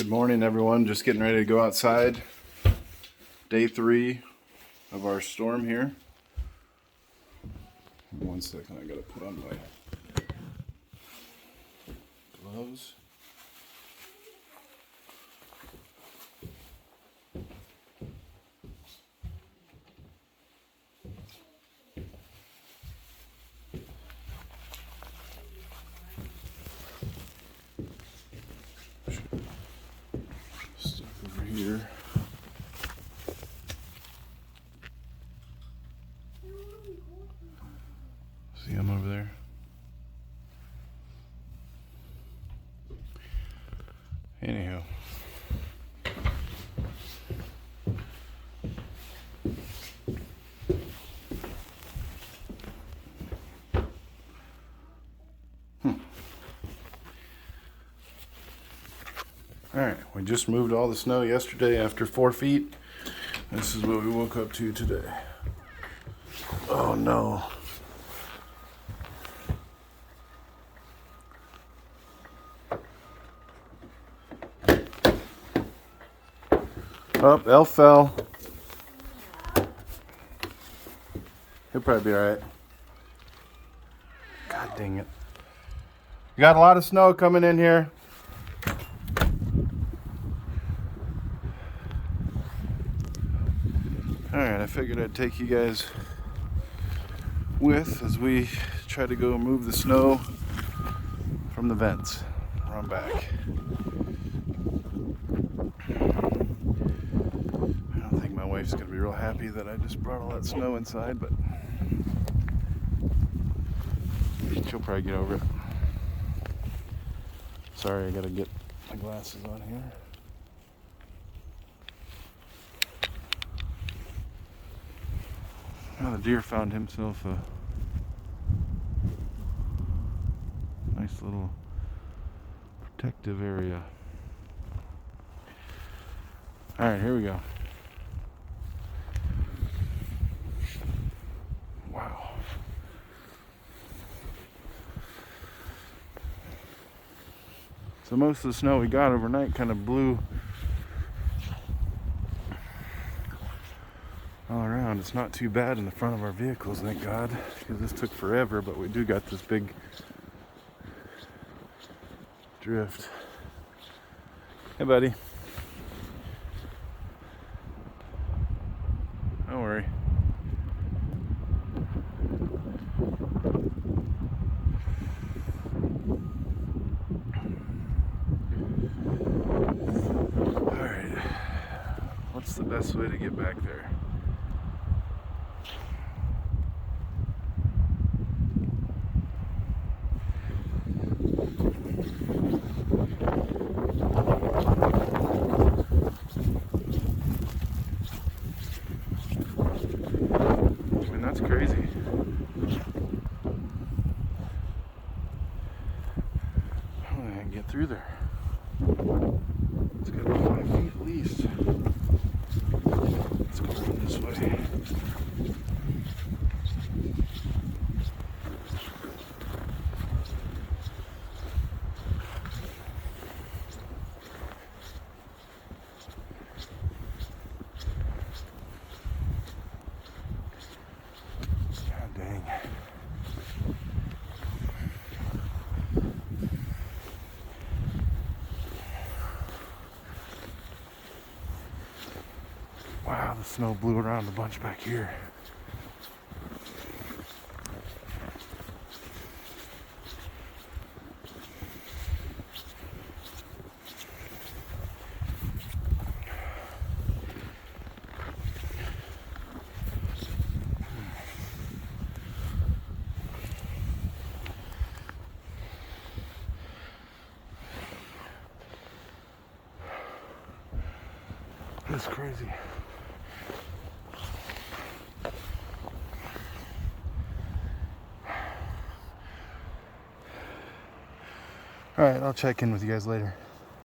Good morning, everyone. Just getting ready to go outside. Day 3 of our storm here. 1 second, I gotta put on my gloves. Stuff over here. See him over there? Anyhow. Alright, we just moved all the snow yesterday after 4 feet. This is what we woke up to today. Oh no. Oh, Elf fell. He'll probably be alright. God dang it. We got a lot of snow coming in here. Alright, I figured I'd take you guys with as we try to go move the snow from the vents. Run back. I don't think my wife's going to be real happy that I just brought all that snow inside, but she'll probably get over it. Sorry, I got to get my glasses on here. Now the deer found himself a nice little protective area. Alright, here we go. Wow. So most of the snow we got overnight kind of blew all around. It's not too bad in the front of our vehicles, thank God, because this took forever, but we do got this big drift. Hey, buddy. Don't worry. Alright. What's the best way to get back there? That's crazy. I don't think I can get through there. It's got to be 5 feet at least. Let's go around this way. Dang. Wow, the snow blew around a bunch back here. That's crazy. All right, I'll check in with you guys later.